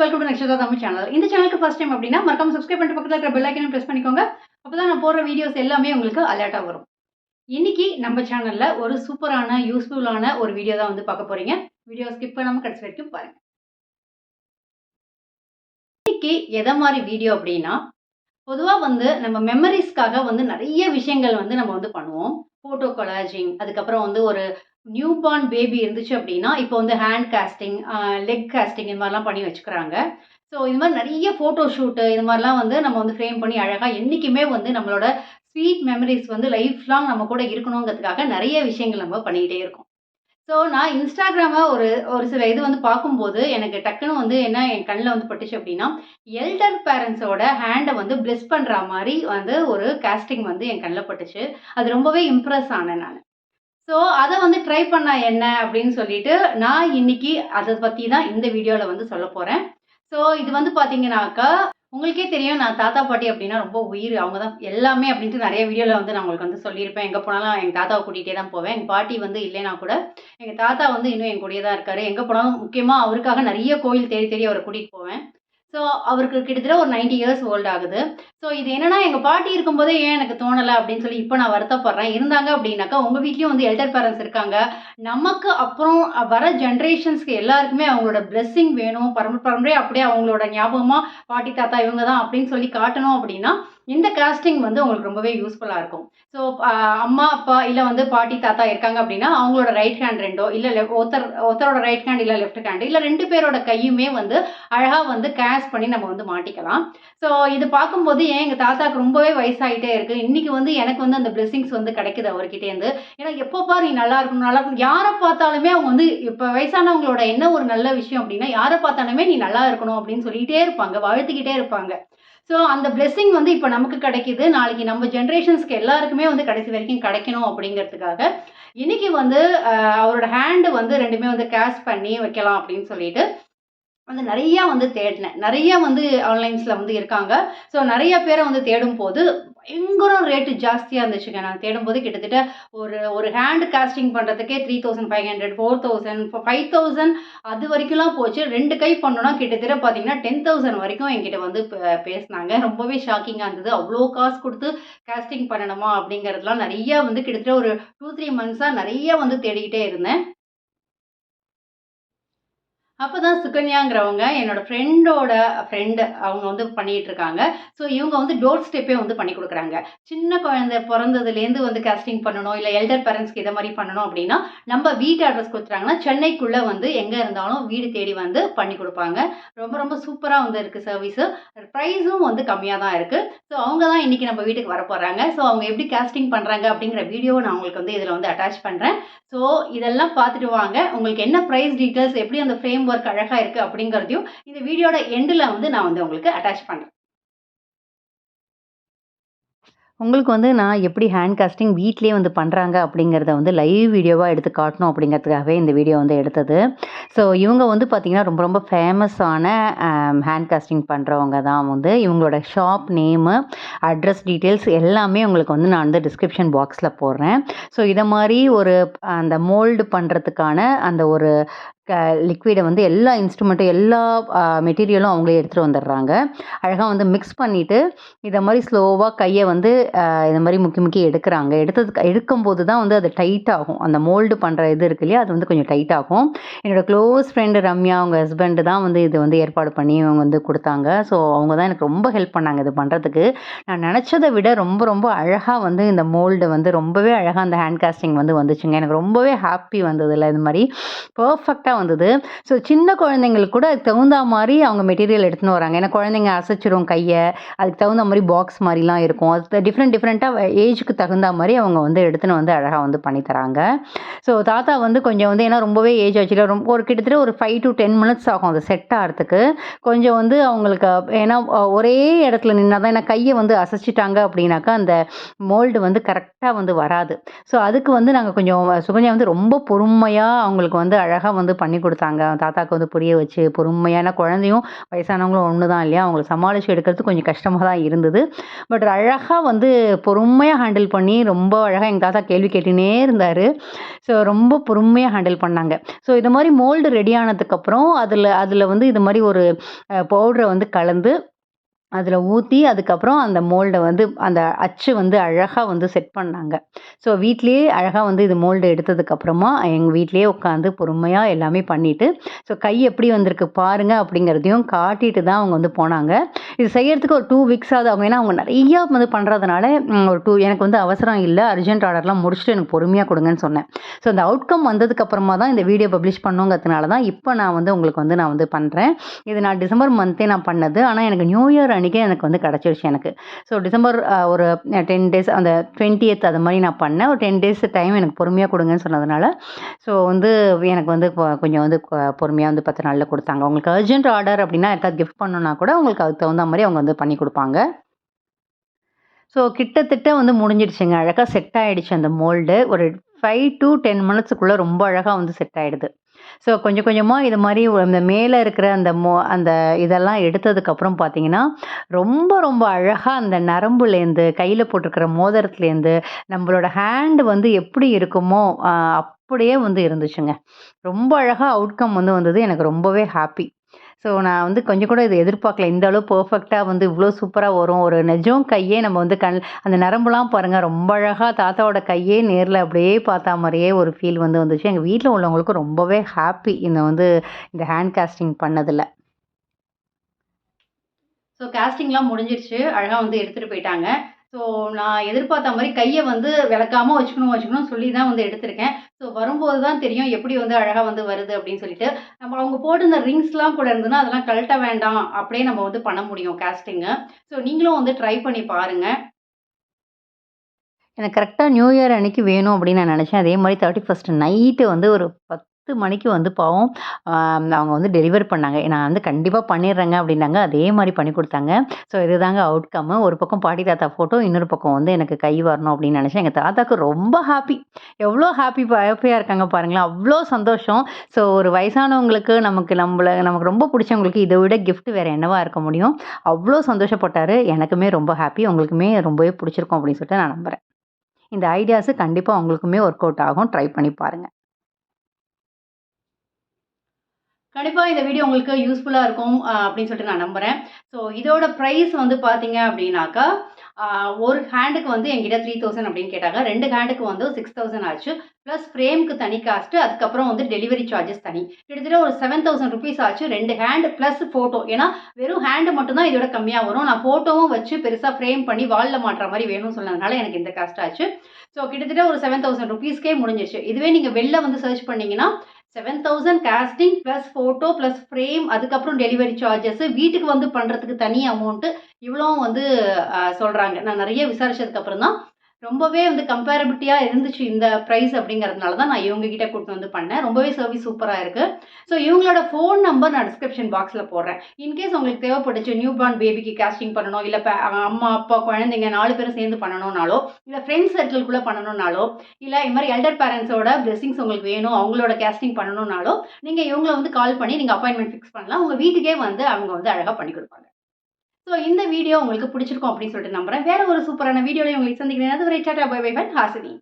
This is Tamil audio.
Welcome to Nakshatra Tamil channel. இந்த சேனலுக்கு ஃபர்ஸ்ட் டைம் அப்படின்னா மறக்காம சப்ஸ்கிரைப் பண்ணிட்டு பக்கத்துல இருக்கிற பெல் ஐக்கனை பிரஸ் பண்ணிக்கோங்க. அப்பதான் நான் போடுற வீடியோஸ் எல்லாமே உங்களுக்கு அலர்ட்டா வரும். இன்னைக்கு நம்ம சேனல்ல ஒரு சூப்பரான யூஸ்ஃபுல்லான ஒரு வீடியோ தான் வந்து பார்க்க போறீங்க. வீடியோ ஸ்கிப் பண்ணாம கடைசி வரைக்கும் பாருங்க. இன்னைக்கு எதை மாதிரி வீடியோ அப்படின்னா, பொதுவா வந்து நம்ம மெமரிஸ்க்காக வந்து நிறைய விஷயங்கள் வந்து நம்ம வந்து பண்ணுவோம். ஃபோட்டோ கொலாஜிங், அதுக்கப்புறம் வந்து ஒரு நியூ பார்ன் பேபி இருந்துச்சு அப்படின்னா, இப்போ வந்து ஹேண்ட் காஸ்டிங், லெக் காஸ்டிங் இது மாதிரிலாம் பண்ணி வச்சுக்கிறாங்க. ஸோ இது மாதிரி நிறைய ஃபோட்டோ ஷூட்டு இது மாதிரிலாம் வந்து நம்ம வந்து ஃப்ரேம் பண்ணி அழகா என்னைக்குமே வந்து நம்மளோட ஸ்வீட் மெமரிஸ் வந்து லைஃப் லாங் நம்ம கூட இருக்கணுங்கிறதுக்காக நிறைய விஷயங்கள் நம்ம பண்ணிக்கிட்டே இருக்கோம். ஸோ நான் இன்ஸ்டாகிராம ஒரு ஒரு சில இது வந்து பார்க்கும்போது, எனக்கு டக்குனு வந்து என்ன என் கண்ல வந்து பட்டுச்சு அப்டின்னா, எல்டர் பேரண்ட்ஸோட ஹேண்ட வந்து பிளெஸ் பண்றா மாரி வந்து ஒரு காஸ்டிங் வந்து என் கண்ல பட்டுச்சு. அது ரொம்பவே இம்ப்ரெஸ் ஆனேன் நானு. ஸோ அத வந்து ட்ரை பண்ணா என்ன அப்டின்னு சொல்லிட்டு, நான் இன்னைக்கு அத பத்தி தான் இந்த வீடியோல வந்து சொல்லப் போறேன். ஸோ இது வந்து பார்த்தீங்கன்னாக்கா, உங்களுக்கே தெரியும் நான் தாத்தா, பாட்டி அப்டின்னா ரொம்ப உயிர். அவங்க தான் எல்லாமே அப்டின்ட்டு நெறைய வீடியோல வந்து நான் உங்களுக்கு வந்து சொல்லியிருப்பேன். எங்க போனாலும் எங்க தாத்தாவ கூட்டிட்டே தான் போவேன். எங்க பாட்டி வந்து இல்லைன்னா கூட, எங்க தாத்தா வந்து இன்னும் என் கூடயே தான் இருக்காரு. எங்க போனாலும் முக்கியமா அவருக்காக நெறைய கோயில் தேடி தேடி அவர கூட்டிட்டு போவேன். ஸோ அவருக்கு கிட்டத்தட்ட ஒரு 90 இயர்ஸ் ஓல்ட் ஆகுது. ஸோ இது என்னன்னா, எங்க பாட்டி இருக்கும்போதே ஏன் எனக்கு தோணல அப்டின்னு சொல்லி இப்ப நான் வருத்தப்படுறேன். இருந்தாங்க அப்டின்னாக்கா, உங்க வீட்லயும் வந்து எல்டர் பேரண்ட்ஸ் இருக்காங்க. நமக்கு அப்புறம் வர ஜெனரேஷன்ஸ்க்கு எல்லாருக்குமே அவங்களோட பிளெஸ்ஸிங் வேணும். பரம்பரையா அப்படியே அவங்களோட ஞாபகமா பாட்டி, தாத்தா இவங்க தான் அப்படின்னு சொல்லி காட்டணும் அப்படின்னா, இந்த காஸ்டிங் வந்து உங்களுக்கு ரொம்பவே யூஸ்ஃபுல்லா இருக்கும். ஸோ அம்மா, அப்பா இல்ல வந்து பாட்டி, தாத்தா இருக்காங்க அப்படின்னா, அவங்களோட ரைட் ஹேண்ட் 2ஓ இல்ல ஒருத்தரோட ரைட் ஹேண்ட் இல்ல லெஃப்ட் ஹேண்ட் இல்ல 2 பேரோட கையுமே வந்து அழகா வந்து கேஸ்ட் பண்ணி நம்ம வந்து மாட்டிக்கலாம். ஸோ இது பார்க்கும்போது ஏன் எங்க தாத்தாக்கு ரொம்பவே வயசாயிட்டே இருக்கு. இன்னைக்கு வந்து எனக்கு வந்து அந்த பிளெஸிங்ஸ் வந்து கிடைக்குது அவர்கிட்டேருந்து. ஏன்னா எப்போ பாரு நீ நல்லா இருக்கணும், நல்லா இருக்கணும். யார பார்த்தாலுமே அவங்க வந்து இப்ப வயசானவங்களோட என்ன ஒரு நல்ல விஷயம் அப்டின்னா, யார பார்த்தாலுமே நீ நல்லா இருக்கணும் அப்டின்னு சொல்லிட்டே இருப்பாங்க. வாழ்த்திக்கிட்டே இருப்பாங்க. ஸோ அந்த பிளெஸிங் வந்து இப்ப நமக்கு கிடைக்குது. நாளைக்கு நம்ம ஜெனரேஷன்ஸ்க்கு எல்லாருக்குமே வந்து கடைசி வரைக்கும் கிடைக்கணும் அப்டிங்கிறதுக்காக, இன்னைக்கு வந்து அவரோட ஹேண்ட் வந்து 2மே வந்து கேஸ்ட் பண்ணி வைக்கலாம் அப்டின்னு சொல்லிட்டு வந்து நெறையா வந்து தேடினேன். நெறைய வந்து ஆன்லைன்ஸ்ல வந்து இருக்காங்க. ஸோ நெறைய பேர வந்து தேடும்போது, பயங்கர ரேட்டு ஜாஸ்தியா இருந்துச்சுங்க. நான் தேடும்போது கிட்டத்தட்ட ஒரு ஒரு ஹேண்ட் காஸ்டிங் பண்றதுக்கே 3500, 4000, 5000 அது வரைக்கும்லாம் போச்சு. 2 கை பண்ணோம்னா கிட்டத்தட்ட பார்த்தீங்கன்னா, 10,000 வரைக்கும் என்கிட்ட வந்து பேசுனாங்க. ரொம்பவே ஷாக்கிங்கா இருந்தது. அவ்ளோ காசு குடுத்து காஸ்டிங் பண்ணணுமா? அப்படிங்கிறதுலாம் நெறைய வந்து கிட்டத்தட்ட ஒரு 2, 3 மந்த்ஸா நெறைய வந்து தேடிக்கிட்டே இருந்தேன். அப்பதான் சுகன்யாங்கிறவங்க என்னோட ஃப்ரெண்டோட ஃப்ரெண்ட் அவங்க வந்து பண்ணிட்டு இருக்காங்க. ஸோ இவங்க வந்து டோர் ஸ்டெப்பே வந்து பண்ணி குடுக்குறாங்க. சின்ன குழந்தை பொறந்ததுலேருந்து வந்து காஸ்டிங் பண்ணணும், இல்ல எல்டர் பேரண்ட்ஸ்க்கு இத மாரி பண்ணணும் அப்டின்னா, நம்ம வீட்டு அட்ரஸ் குடுத்துட்டாங்கன்னா, சென்னைக்குள்ள வந்து எங்க இருந்தாலும் வீடு தேடி வந்து பண்ணி குடுப்பாங்க. ரொம்ப ரொம்ப சூப்பரா வந்து இருக்கு சர்வீஸு. பிரைஸும் வந்து கம்மியா தான் இருக்கு. ஸோ அவங்க தான் இன்னைக்கு நம்ம வீட்டுக்கு வரப்போறாங்க. ஸோ அவங்க எப்படி காஸ்டிங் பண்றாங்க அப்டிங்கிற வீடியோவ நான் உங்களுக்கு வந்து இதுல வந்து அட்டாச் பண்றேன். ஸோ இதெல்லாம் பார்த்துட்டு வாங்க. உங்களுக்கு என்ன பிரைஸ் டீட்டெயில்ஸ் எப்படி அந்த ஃப்ரேம் ஒர்க் அழகா இருக்கு அப்படிங்கிறதையும் இந்த வீடியோட எண்டுல வந்து நான் வந்து உங்களுக்கு அட்டாச் பண்றேன். உங்களுக்கு வந்து நான் எப்படி ஹேண்ட் காஸ்டிங் வீட்லயே வந்து பண்ணுறாங்க அப்படிங்கிறத வந்து லைவ் வீடியோவா எடுத்து காட்டணும் அப்படிங்கிறதுக்காகவே இந்த வீடியோ வந்து எடுத்தது. ஸோ இவங்க வந்து பார்த்திங்கன்னா ரொம்ப ரொம்ப ஃபேமஸான ஹேண்ட் காஸ்டிங் பண்ணுறவங்க தான் வந்து இவங்களோட ஷாப் நேமு, அட்ரஸ் டீட்டெயில்ஸ் எல்லாமே உங்களுக்கு வந்து நான் வந்து டிஸ்கிரிப்ஷன் பாக்ஸில் போடுறேன். ஸோ இதை மாதிரி ஒரு அந்த மோல்டு பண்ணுறதுக்கான அந்த ஒரு லிக்விடை வந்து எல்லா இன்ஸ்ட்ருமெண்ட்டும் எல்லா மெட்டீரியலும் அவங்களே எடுத்துகிட்டு வந்துடுறாங்க. அழகாக வந்து மிக்ஸ் பண்ணிவிட்டு இதை மாதிரி ஸ்லோவாக கையை வந்து இதை மாதிரி முக்கி முக்கி எடுக்கிறாங்க. எடுக்கும்போது தான் வந்து அது டைட் ஆகும். அந்த மோல்டு பண்ணுற இது இருக்கு இல்லையா, அது வந்து கொஞ்சம் டைட் ஆகும். என்னோடய க்ளோஸ் ஃப்ரெண்டு ரம்யா, அவங்க ஹஸ்பண்டு தான் வந்து இது வந்து ஏற்பாடு பண்ணி அவங்க வந்து கொடுத்தாங்க. ஸோ அவங்க தான் எனக்கு ரொம்ப ஹெல்ப் பண்ணாங்க இது பண்ணுறதுக்கு. நான் நினச்சதை விட ரொம்ப ரொம்ப அழகாக வந்து இந்த மோல்டு வந்து ரொம்பவே அழகாக அந்த ஹேண்ட் காஸ்டிங் வந்து வந்துச்சுங்க. எனக்கு ரொம்பவே ஹாப்பி வந்ததில்ல, இது மாதிரி பர்ஃபெக்டாக வந்தது. ஸோ சின்ன குழந்தைங்களுக்கு கூட அதுக்கு தகுந்த மாதிரி அவங்க மெட்டீரியல் எடுத்துன்னு வராங்க. ஏன்னா குழந்தைங்க அசைச்சிரும் கையை, அதுக்கு தகுந்த மாதிரி பாக்ஸ் மாதிரிலாம் இருக்கும். அது டிஃப்ரெண்ட்டாக ஏஜுக்கு தகுந்த மாதிரி அவங்க வந்து எடுத்துன்னு வந்து அழகாக வந்து பண்ணி தராங்க. ஸோ தாத்தா வந்து கொஞ்சம் வந்து ஏன்னா ரொம்பவே ஏஜ் ஆச்சுல, ரொம்ப ஒரு கிட்டத்தட்ட ஒரு 5 to 10 மினிட்ஸ் ஆகும் அது செட் ஆகிறதுக்கு. கொஞ்சம் வந்து அவங்களுக்கு ஏன்னா ஒரே இடத்துல நின்னா தான், ஏன்னா கையை வந்து அசைச்சிட்டாங்க அப்படின்னாக்கா அந்த மோல்டு வந்து கரெக்டாக வந்து வராது. ஸோ அதுக்கு வந்து நாங்கள் கொஞ்சம் சுகன்யா வந்து ரொம்ப பொறுமையாக அவங்களுக்கு வந்து அழகாக வந்து பண்ணி குடுத்தாங்க. தாத்தாக்கு வந்து புரிய வச்சு பொறுமையா ஏன்னா குழந்தையும், வயசானவங்களும் ஒண்ணு தான் இல்லையா? அவங்கள சமாளிச்சு எடுக்கிறது கொஞ்சம் கஷ்டமா தான் இருந்தது. பட் அழகா வந்து பொறுமையா ஹேண்டில் பண்ணி ரொம்ப அழகா எங்க தாத்தா கேள்வி கேட்டுன்னே இருந்தாரு. ஸோ ரொம்ப பொறுமையா ஹேண்டில் பண்ணாங்க. ஸோ இது மாரி மோல்டு ரெடி ஆனதுக்கப்புறம் அதில அதில வந்து இது மாரி ஒரு பவுடர வந்து கலந்து அதில ஊத்தி, அதுக்கப்புறம் அந்த மோல்ட வந்து அந்த அச்சு வந்து அழகா வந்து செட் பண்ணாங்க. ஸோ வீட்லயே அழகா வந்து இது மோல்டு எடுத்ததுக்கப்புறமா, எங்க வீட்லயே உட்காந்து பொறுமையா எல்லாமே பண்ணிட்டு, ஸோ கை எப்படி வந்திருக்கு பாருங்க அப்படிங்கிறதையும் காட்டிட்டு தான் அவங்க வந்து போனாங்க. இது செய்யறதுக்கு ஒரு 2 வீக்ஸ் ஆகுது ஆகும். ஏன்னா அவங்க நெறையா வந்து பண்றதுனால, ஒரு 2 எனக்கு வந்து அவசரம் இல்ல. அர்ஜென்ட் ஆர்டர்லாம் முடிச்சுட்டு எனக்கு பொறுமையா குடுங்கன்னு சொன்னேன். ஸோ அந்த அவுட்கம் வந்ததுக்கப்புறமா தான் இந்த வீடியோ பப்ளிஷ் பண்ணணுங்கிறதுனால தான், இப்ப நான் வந்து உங்களுக்கு வந்து நான் வந்து பண்றேன். இது நான் டிசம்பர் மந்த்தே நான் பண்ணது. ஆனா எனக்கு நியூ இயர் அன்னைக்கே எனக்கு வந்து கிடைச்சிருச்சு எனக்கு. ஸோ டிசம்பர் ஒரு 10 டேஸ் அந்த 20த் அது மாரி நான் பண்ணேன். ஒரு 10 டேஸ் டைம் எனக்கு பொறுமையா குடுங்கன்னு சொன்னதுனால, ஸோ வந்து எனக்கு வந்து கொஞ்சம் வந்து பொறுமையா வந்து 10 நாள்ல குடுத்தாங்க. உங்களுக்கு அர்ஜென்ட் ஆர்டர் அப்டின்னா யாருக்காவது கிஃப்ட் பண்ணணும்னா கூட உங்களுக்கு அதுக்கு தகுந்த மாரி அவங்க வந்து பண்ணி குடுப்பாங்க. ஸோ கிட்டத்தட்ட வந்து முடிஞ்சிடுச்சுங்க. அழகா செட் ஆயிடுச்சு அந்த மோல்டு. ஒரு 5 டூ 10 மினிட்ஸ்க்குள்ள ரொம்ப அழகா வந்து செட் ஆயிடுது. ஸோ கொஞ்சம் கொஞ்சமா இது மாரி அந்த மேல இருக்கிற அந்த இதெல்லாம் எடுத்ததுக்கப்புறம் பார்த்தீங்கன்னா, ரொம்ப ரொம்ப அழகா அந்த நரம்புலேருந்து, கையில போட்டிருக்கிற மோதிரத்துலேருந்து, நம்மளோட ஹேண்ட் வந்து எப்படி இருக்குமோ, அப்படியே வந்து இருந்துச்சுங்க. ரொம்ப அழகா அவுட்கம் வந்து வந்தது. எனக்கு ரொம்பவே ஹாப்பி. ஸோ நான் வந்து கொஞ்சம் கூட இத எதிர்பார்க்கல. இந்த அளவு பெர்ஃபெக்ட்டா வந்து இவ்ளோ சூப்பரா வரும். ஒரு நெஜம் கையே நம்ம வந்து அந்த நரம்புலாம் பாருங்க ரொம்ப அழகா தாத்தாவோட கையே நேர்ல அப்படியே பார்த்தா மாரியே ஒரு ஃபீல் வந்து வந்துச்சு. எங்க வீட்ல உள்ளவங்களுக்கும் ரொம்பவே ஹாப்பி இந்த ஹேண்ட் காஸ்டிங் பண்ணதுல. ஸோ காஸ்டிங்லாம் முடிஞ்சிருச்சு. அழகா வந்து எடுத்துட்டு போயிட்டாங்க. ஸோ நான் எதிர்பார்த்த மாரி கைய வந்து விளக்காம வச்சுக்கணும்னு சொல்லி தான் வந்து எடுத்திருக்கேன். ஸோ வரும்போது தான் தெரியும் எப்படி வந்து அழகா வந்து வருது அப்படின்னு சொல்லிட்டு. நம்ம அவங்க போட்டிருந்த ரிங்ஸ்லாம் கூட இருந்ததுன்னா, அதெல்லாம் கழட்ட வேண்டாம். அப்படியே நம்ம வந்து பண்ண முடியும் காஸ்டிங்கு. ஸோ நீங்களும் வந்து ட்ரை பண்ணி பாருங்க. எனக்கு கரெக்ட்டா நியூ இயர் அன்னைக்கு வேணும் அப்படின்னு நான் நெனச்சேன். அதே மாரி 31 நைட்டு வந்து ஒரு 10 மணிக்கு வந்து பாவம் அவங்க வந்து டெலிவர் பண்ணாங்க. நான் வந்து கண்டிப்பா பண்ணிடுறேங்க அப்படின்னாங்க. அதே மாரி பண்ணி குடுத்தாங்க. ஸோ இதுதாங்க அவுட்கம்மு. ஒரு பக்கம் பாட்டி தாத்தா ஃபோட்டோ, இன்னொரு பக்கம் வந்து எனக்கு கை வரணும் அப்படின்னு நெனச்சேன். எங்க தாத்தாக்கு ரொம்ப ஹாப்பி. எவ்ளோ ஹாப்பியா இருக்காங்க பாருங்களேன். அவ்ளோ சந்தோஷம். ஸோ ஒரு வயசானவங்களுக்கு நமக்கு ரொம்ப புடிச்சவங்களுக்கு இத விட கிஃப்ட் வேற என்னவா இருக்க முடியும்? அவ்ளோ சந்தோஷப்பட்டாரு. எனக்குமே ரொம்ப ஹாப்பி. உங்களுக்குமே ரொம்பவே புடிச்சிருக்கும் அப்படின்னு சொல்லிட்டு நான் நம்புறேன். இந்த ஐடியாஸு கண்டிப்பா உங்களுக்குமே ஒர்க் அவுட் ஆகும். ட்ரை பண்ணி பாருங்க. கண்டிப்பா இந்த வீடியோ உங்களுக்கு யூஸ்ஃபுல்லா இருக்கும் அப்படின்னு சொல்லிட்டு நான் நம்புறேன். ஸோ இதோட பிரைஸ் வந்து பார்த்தீங்க அப்படின்னாக்கா, அ ஒரு ஹேண்டுக்கு வந்து என்கிட்ட 3000 அப்படின்னு கேட்டாங்க. 2 ஹேண்டுக்கு வந்து 6000 ஆச்சு. பிளஸ் ஃப்ரேம்க்கு தனி காஸ்ட். அதுக்கப்புறம் வந்து டெலிவரி சார்ஜஸ் தனி. கிட்டத்தட்ட ஒரு 7000 ரூபீஸ் ஆச்சு. 2 ஹேண்ட் பிளஸ் ஃபோட்டோ. ஏன்னா வெறும் ஹேண்ட் மட்டும் தான் இதோட கம்மியா வரும். நான் ஃபோட்டோவும் வச்சு பெருசா ஃப்ரேம் பண்ணி வால்ல மாட்ற மாரி வேணும்னு சொன்னதுனால எனக்கு இந்த காஸ்ட் ஆச்சு. ஸோ கிட்டத்தட்ட ஒரு 7000 ரூபீஸ்க்கே முடிஞ்சிருச்சு. இதுவே நீங்க வெளில வந்து சர்ச் பண்ணீங்கன்னா 7000 casting plus photo plus frame அதுக்கப்புறம் டெலிவரி சார்ஜஸ் வீட்டுக்கு வந்து பண்றதுக்கு தனி அமௌண்ட் இவ்வளவும் வந்து சொல்றாங்க. நான் நெறைய விசாரிச்சதுக்கு அப்புறம் தான் ரொம்பவே வந்து கம்பேரபிலிட்டியா இருந்துச்சு இந்த பிரைஸ் அப்படிங்கிறதுனால தான் நான் இவங்க கிட்ட கூட்டிட்டு வந்து பண்ணேன். ரொம்பவே சர்வீஸ் சூப்பரா இருக்கு. ஸோ இவங்களோட ஃபோன் நம்பர் நான் டிஸ்கிரிப்ஷன் பாக்ஸ்ல போடுறேன். இன்கேஸ் உங்களுக்கு தேவைப்பட்டுச்சு நியூ பார்ன் பேபிக்கு காஸ்டிங் பண்ணணும், இல்ல அம்மா, அப்பா, குழந்தைங்க 4 பேரும் சேர்ந்து பண்ணணும்னாலோ, இல்ல ஃப்ரெண்ட்ஸ் சர்க்கிள்குள்ள பண்ணணும்னாலோ, இல்ல இது மாரி எல்டர் பேரண்ட்ஸோட பிளெஸிங்ஸ் உங்களுக்கு வேணும், அவங்களோட காஸ்டிங் பண்ணணும்னாலோ, நீங்க இவங்கள வந்து கால் பண்ணி நீங்க அப்பாயின்ட்மென்ட் ஃபிக்ஸ் பண்ணலாம். உங்க வீட்டுக்கே வந்து அவங்க வந்து அழகா பண்ணி குடுப்பாங்க. ஸோ இந்த வீடியோ உங்களுக்கு பிடிச்சிருக்கும் அப்படின்னு சொல்லிட்டு நம்புறேன். வேற ஒரு சூப்பரான வீடியோல உங்களை சந்திக்கிறேன். அதுவரை டாடா பை பை ஹாசினி.